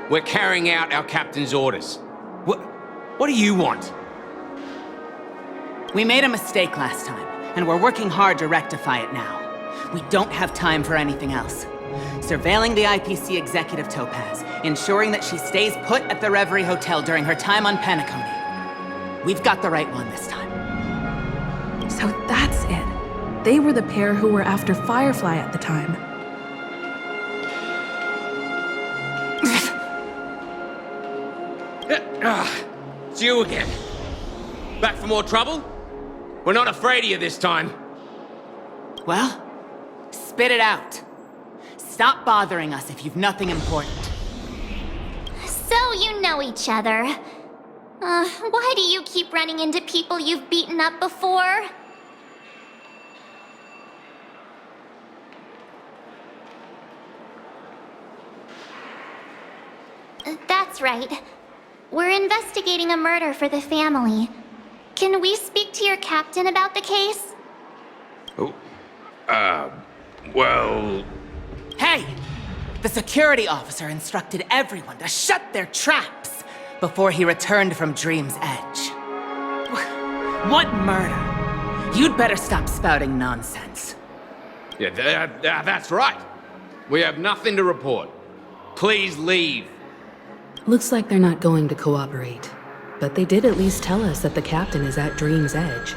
We're carrying out our captain's orders. What do you want? We made a mistake last time, and we're working hard to rectify it now. We don't have time for anything else. Surveilling the IPC executive Topaz, ensuring that she stays put at the Reverie Hotel during her time on Penacony. We've got the right one this time. So that's it. They were the pair who were after Firefly at the time. It's you again. Back for more trouble? We're not afraid of you this time. Well, spit it out. Stop bothering us if you've nothing important. So you know each other. Why do you keep running into people you've beaten up before? That's right. We're investigating a murder for the family. Can we speak to your captain about the case? Well... Hey! The security officer instructed everyone to shut their traps before he returned from Dream's Edge. What murder? You'd better stop spouting nonsense. Yeah, that's right. We have nothing to report. Please leave. Looks like they're not going to cooperate. But they did at least tell us that the captain is at Dream's Edge.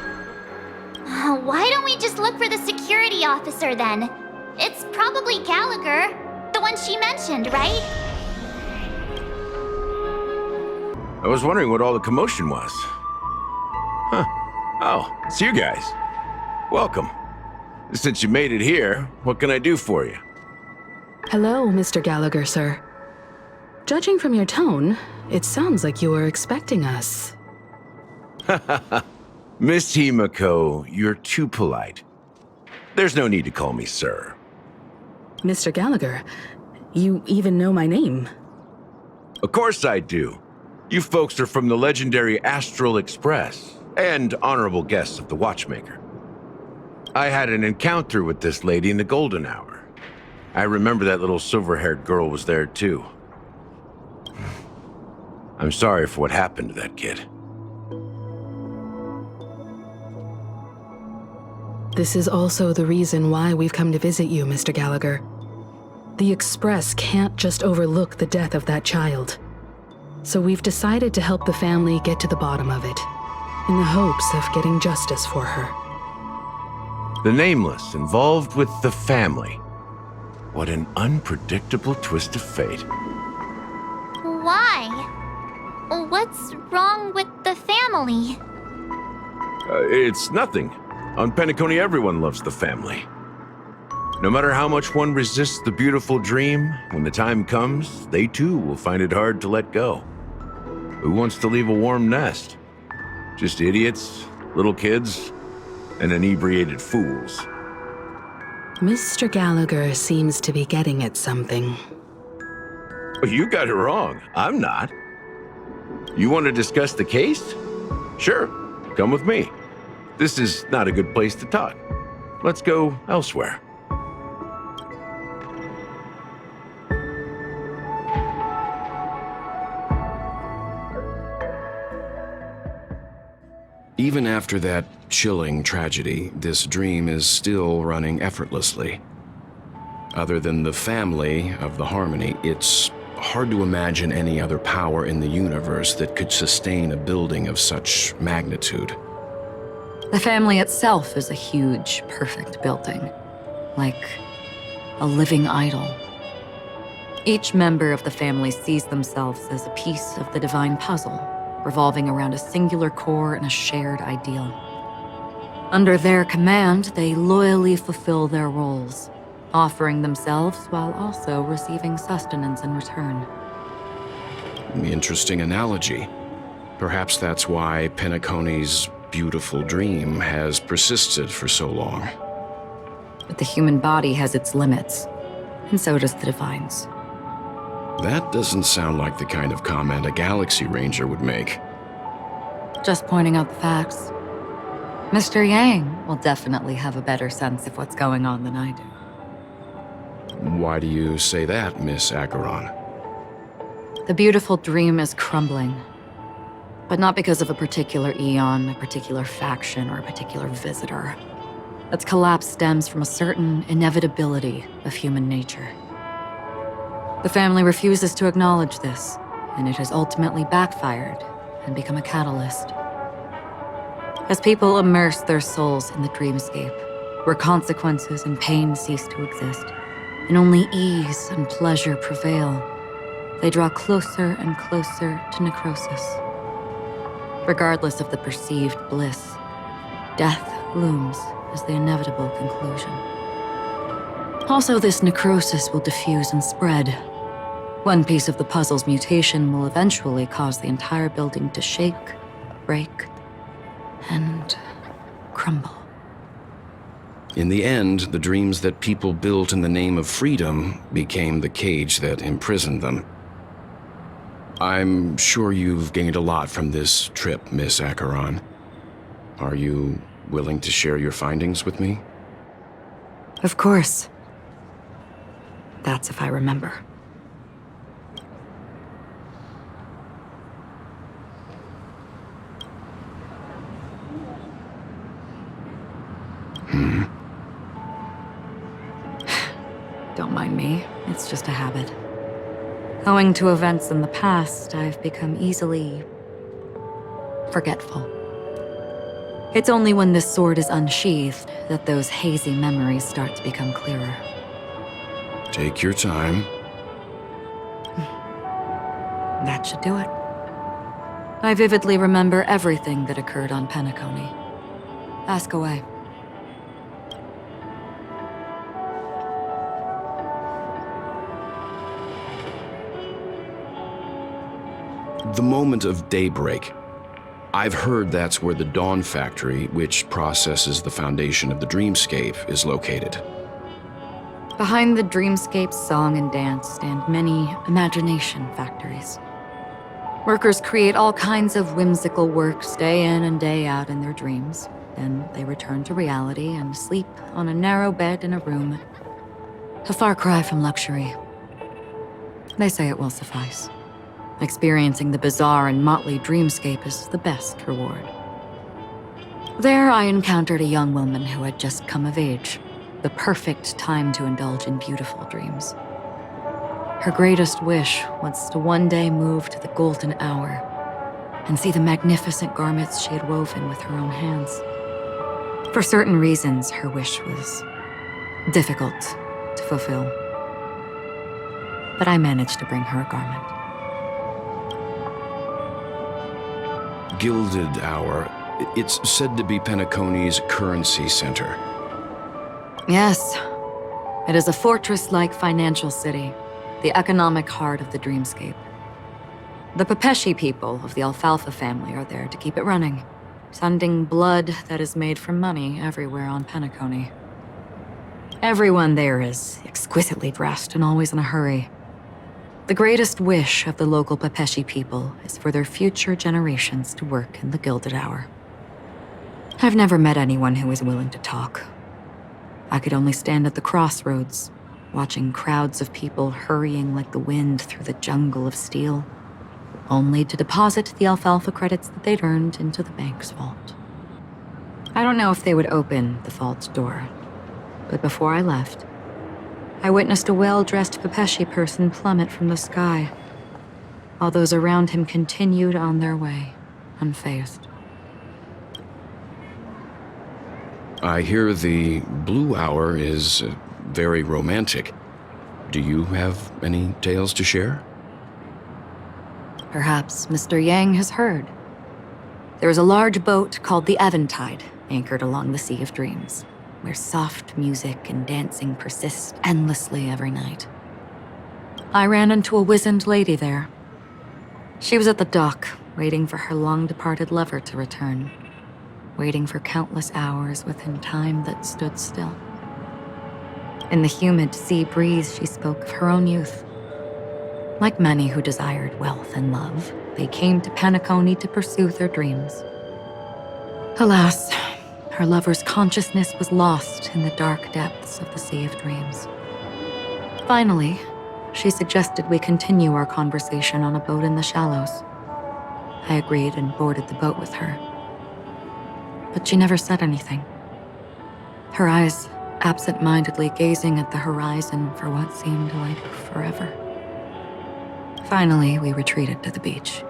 Why don't we just look for the security officer then? It's probably Gallagher, the one she mentioned, right? I was wondering what all the commotion was. Huh. Oh, it's you guys. Welcome. Since you made it here, what can I do for you? Hello, Mr. Gallagher, sir. Judging from your tone, it sounds like you were expecting us. Miss Himiko, you're too polite. There's no need to call me sir. Mr. Gallagher, you even know my name. Of course I do. You folks are from the legendary Astral Express, and honorable guests of the Watchmaker. I had an encounter with this lady in the golden hour. I remember that little silver-haired girl was there too. I'm sorry for what happened to that kid. This is also the reason why we've come to visit you, Mr. Gallagher. The Express can't just overlook the death of that child. So we've decided to help the family get to the bottom of it, in the hopes of getting justice for her. The Nameless involved with the family. What an unpredictable twist of fate. Why? What's wrong with the family? It's nothing. On Penacony, everyone loves the family. No matter how much one resists the beautiful dream, when the time comes, they too will find it hard to let go. Who wants to leave a warm nest? Just idiots, little kids, and inebriated fools. Mr. Gallagher seems to be getting at something. You got it wrong. I'm not. You want to discuss the case? Sure, come with me. This is not a good place to talk. Let's go elsewhere. Even after that chilling tragedy, this dream is still running effortlessly. Other than the family of the Harmony, it's hard to imagine any other power in the universe that could sustain a building of such magnitude. The family itself is a huge, perfect building, like a living idol. Each member of the family sees themselves as a piece of the divine puzzle, revolving around a singular core and a shared ideal. Under their command, they loyally fulfill their roles, offering themselves while also receiving sustenance in return. Interesting analogy. Perhaps that's why Penacony's beautiful dream has persisted for so long. But the human body has its limits, and so does the divine's. That doesn't sound like the kind of comment a Galaxy Ranger would make. Just pointing out the facts. Mr. Yang will definitely have a better sense of what's going on than I do. Why do you say that, Miss Acheron? The beautiful dream is crumbling. But not because of a particular eon, a particular faction, or a particular visitor. Its collapse stems from a certain inevitability of human nature. The family refuses to acknowledge this, and it has ultimately backfired and become a catalyst. As people immerse their souls in the dreamscape, where consequences and pain cease to exist, and only ease and pleasure prevail, they draw closer and closer to necrosis. Regardless of the perceived bliss, death looms as the inevitable conclusion. Also, this necrosis will diffuse and spread. One piece of the puzzle's mutation will eventually cause the entire building to shake, break, and crumble. In the end, the dreams that people built in the name of freedom became the cage that imprisoned them. I'm sure you've gained a lot from this trip, Miss Acheron. Are you willing to share your findings with me? Of course. That's if I remember. Don't mind me. It's just a habit. Owing to events in the past, I've become easily forgetful. It's only when this sword is unsheathed that those hazy memories start to become clearer. Take your time. That should do it. I vividly remember everything that occurred on Penacony. Ask away. The moment of daybreak. I've heard that's where the Dawn Factory, which processes the foundation of the dreamscape, is located. Behind the dreamscape's song and dance stand many imagination factories. Workers create all kinds of whimsical works day in and day out in their dreams. Then they return to reality and sleep on a narrow bed in a room. A far cry from luxury. They say it will suffice. Experiencing the bizarre and motley dreamscape is the best reward. There I encountered a young woman who had just come of age, the perfect time to indulge in beautiful dreams. Her greatest wish was to one day move to the golden hour and see the magnificent garments she had woven with her own hands. For certain reasons, her wish was difficult to fulfill. But I managed to bring her a garment. Gilded Hour. It's said to be Penacony's currency center. Yes, it is a fortress-like financial city, the economic heart of the dreamscape. The Pepeshi people of the Alfalfa family are there to keep it running, sending blood that is made from money everywhere on Penacony. Everyone there is exquisitely dressed and always in a hurry. The greatest wish of the local Pepeshi people is for their future generations to work in the Gilded Hour. I've never met anyone who is willing to talk. I could only stand at the crossroads, watching crowds of people hurrying like the wind through the jungle of steel, only to deposit the alfalfa credits that they'd earned into the bank's vault. I don't know if they would open the vault door, but before I left, I witnessed a well-dressed Pepeshi person plummet from the sky, while those around him continued on their way, unfazed. I hear the Blue Hour is very romantic. Do you have any tales to share? Perhaps Mr. Yang has heard. There is a large boat called the Eventide, anchored along the Sea of Dreams, where soft music and dancing persist endlessly every night. I ran into a wizened lady there. She was at the dock, waiting for her long-departed lover to return, waiting for countless hours within time that stood still. In the humid sea breeze, she spoke of her own youth. Like many who desired wealth and love, they came to Penacony to pursue their dreams. Alas, her lover's consciousness was lost in the dark depths of the Sea of Dreams. Finally, she suggested we continue our conversation on a boat in the shallows. I agreed and boarded the boat with her. But she never said anything. Her eyes absent-mindedly gazing at the horizon for what seemed like forever. Finally, we retreated to the beach.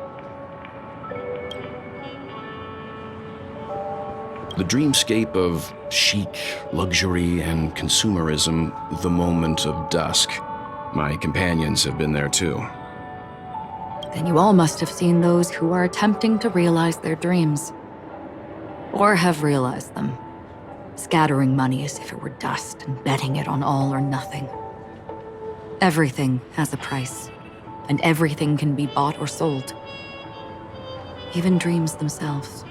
The dreamscape of chic, luxury, and consumerism, the moment of dusk. My companions have been there too. Then you all must have seen those who are attempting to realize their dreams. Or have realized them, scattering money as if it were dust and betting it on all or nothing. Everything has a price, and everything can be bought or sold. Even dreams themselves.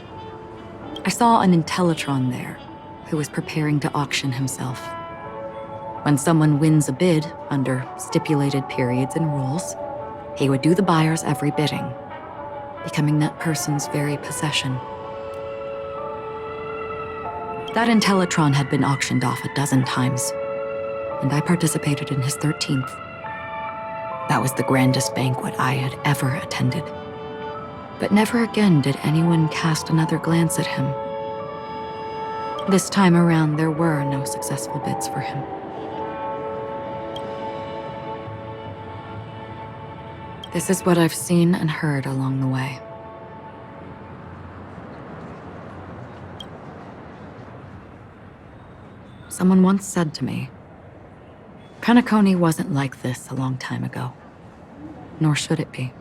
I saw an Intellitron there, who was preparing to auction himself. When someone wins a bid under stipulated periods and rules, he would do the buyer's every bidding, becoming that person's very possession. That Intellitron had been auctioned off 12 times, and I participated in his 13th. That was the grandest banquet I had ever attended. But never again did anyone cast another glance at him. This time around, there were no successful bids for him. This is what I've seen and heard along the way. Someone once said to me, Penacony wasn't like this a long time ago, nor should it be.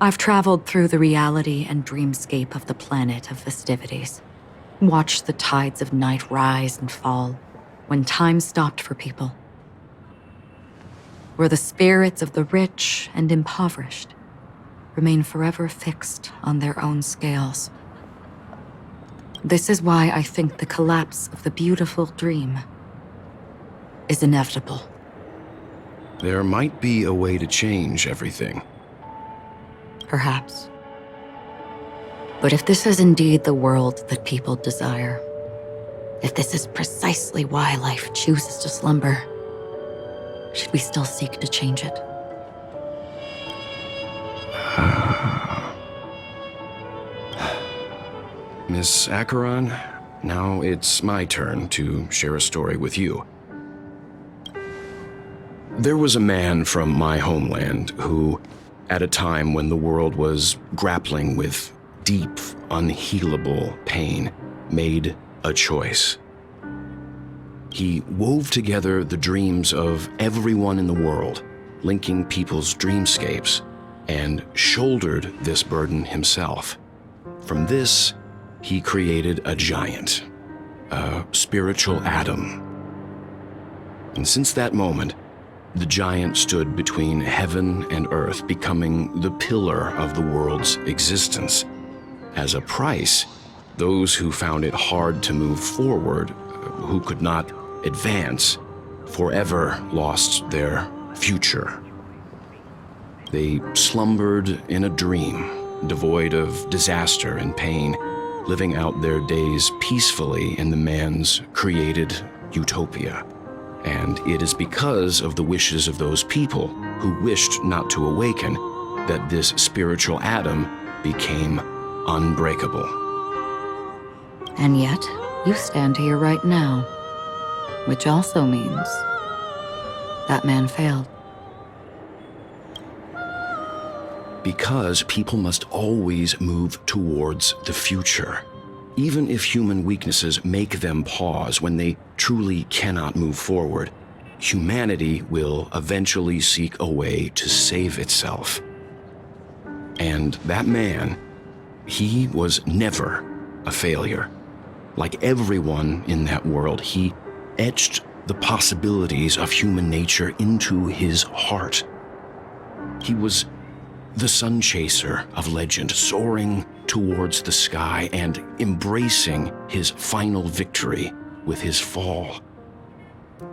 I've traveled through the reality and dreamscape of the planet of festivities, watched the tides of night rise and fall when time stopped for people, where the spirits of the rich and impoverished remain forever fixed on their own scales. This is why I think the collapse of the beautiful dream is inevitable. There might be a way to change everything. Perhaps. But if this is indeed the world that people desire, if this is precisely why life chooses to slumber, should we still seek to change it? Miss Acheron, now it's my turn to share a story with you. There was a man from my homeland who, at a time when the world was grappling with deep, unhealable pain, made a choice. He wove together the dreams of everyone in the world, linking people's dreamscapes, and shouldered this burden himself. From this, he created a giant, a spiritual atom. And since that moment, the giant stood between heaven and earth, becoming the pillar of the world's existence. As a price, those who found it hard to move forward, who could not advance, forever lost their future. They slumbered in a dream, devoid of disaster and pain, living out their days peacefully in the man's created utopia. And it is because of the wishes of those people who wished not to awaken that this spiritual atom became unbreakable. And yet, you stand here right now, which also means that man failed. Because people must always move towards the future. Even if human weaknesses make them pause when they truly cannot move forward, humanity will eventually seek a way to save itself. And that man, he was never a failure. Like everyone in that world, he etched the possibilities of human nature into his heart. He was the sun chaser of legend, soaring towards the sky and embracing his final victory with his fall.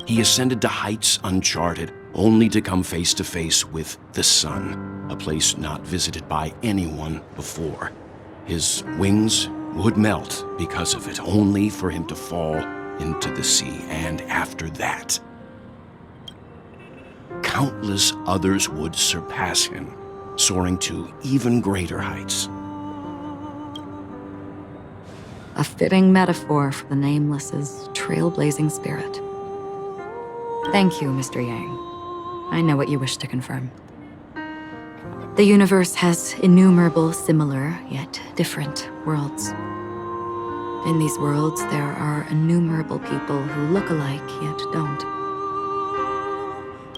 He ascended to heights uncharted, only to come face to face with the sun, a place not visited by anyone before. His wings would melt because of it, only for him to fall into the sea. And after that, countless others would surpass him, soaring to even greater heights. A fitting metaphor for the Nameless's trailblazing spirit. Thank you, Mr. Yang. I know what you wish to confirm. The universe has innumerable similar, yet different worlds. In these worlds, there are innumerable people who look alike, yet don't.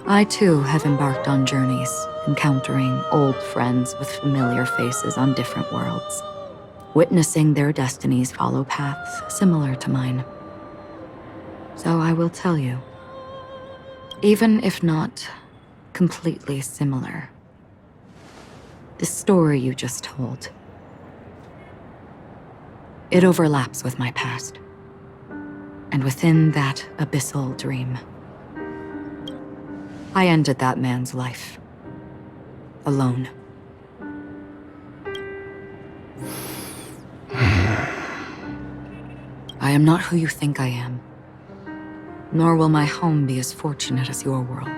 I, too, have embarked on journeys, encountering old friends with familiar faces on different worlds, witnessing their destinies follow paths similar to mine. So I will tell you, even if not completely similar, the story you just told, it overlaps with my past. And within that abyssal dream, I ended that man's life. Alone. I am not who you think I am. Nor will my home be as fortunate as your world.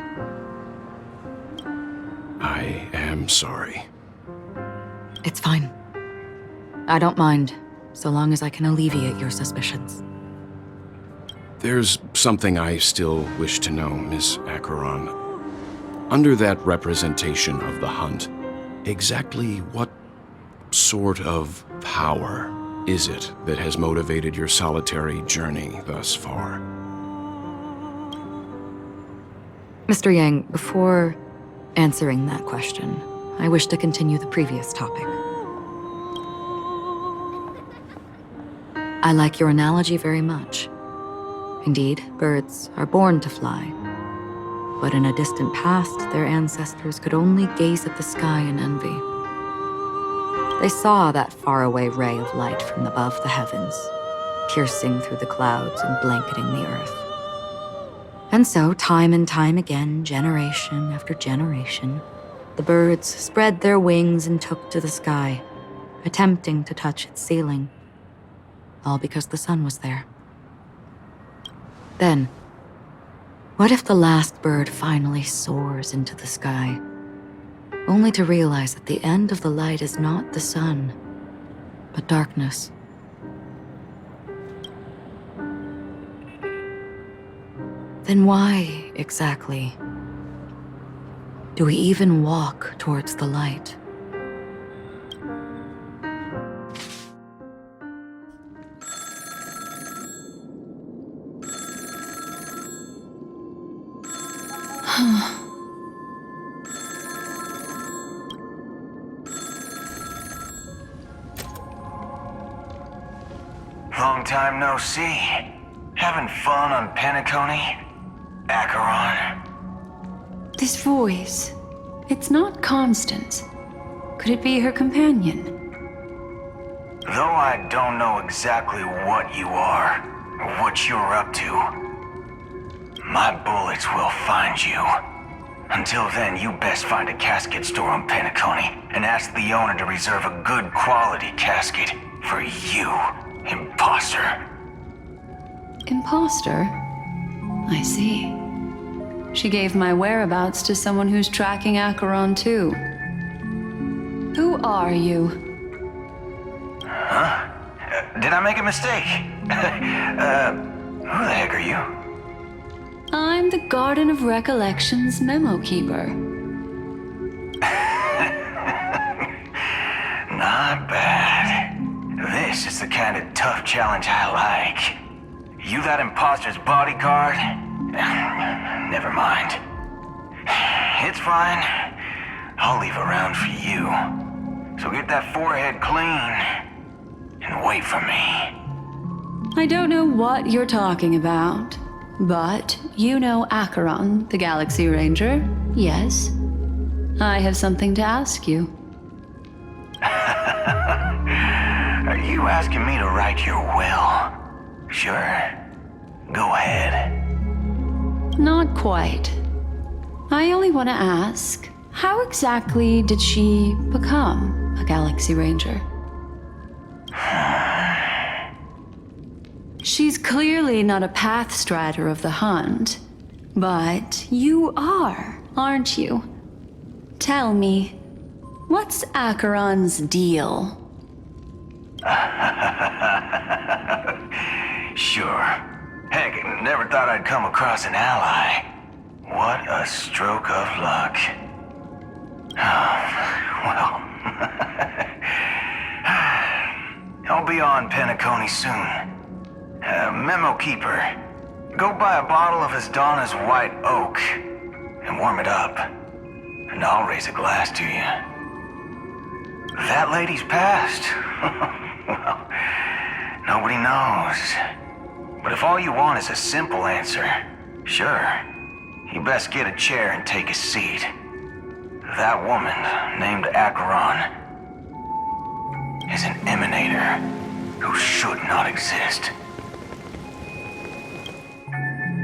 I am sorry. It's fine. I don't mind, so long as I can alleviate your suspicions. There's something I still wish to know, Miss Acheron. Under that representation of the hunt, exactly what sort of power is it that has motivated your solitary journey thus far? Mr. Yang, before answering that question, I wish to continue the previous topic. I like your analogy very much. Indeed, birds are born to fly. But in a distant past, their ancestors could only gaze at the sky in envy. They saw that faraway ray of light from above the heavens, piercing through the clouds and blanketing the earth. And so, time and time again, generation after generation, the birds spread their wings and took to the sky, attempting to touch its ceiling, all because the sun was there. Then, what if the last bird finally soars into the sky, only to realize that the end of the light is not the sun, but darkness? Then why, exactly, do we even walk towards the light? Long time no see. Having fun on Penacony? Acheron? This voice, it's not Constance. Could it be her companion? Though I don't know exactly what you are, or what you're up to, my bullets will find you. Until then, you best find a casket store on Penacony and ask the owner to reserve a good quality casket for you, imposter. Imposter? I see. She gave my whereabouts to someone who's tracking Acheron too. Who are you? Huh? Did I make a mistake? Who the heck are you? I'm the Garden of Recollection's memo keeper. Not bad. This is the kind of tough challenge I like. You that imposter's bodyguard? Never mind. It's fine. I'll leave a round for you. So get that forehead clean and wait for me. I don't know what you're talking about, but you know Acheron, the Galaxy Ranger, yes? I have something to ask you. Are you asking me to write your will? Sure. Go ahead. Not quite. I only want to ask, how exactly did she become a Galaxy Ranger? She's clearly not a path strider of the hunt, but you are. aren't you? Tell me, what's Acheron's deal? Sure. Heck, never thought I'd come across an ally. What a stroke of luck. Well, I'll be on Penacony soon. Memo Keeper, go buy a bottle of Donna's White Oak and warm it up, and I'll raise a glass to you. That lady's passed. Well, nobody knows. But if all you want is a simple answer, sure, you best get a chair and take a seat. That woman, named Acheron, is an emanator who should not exist.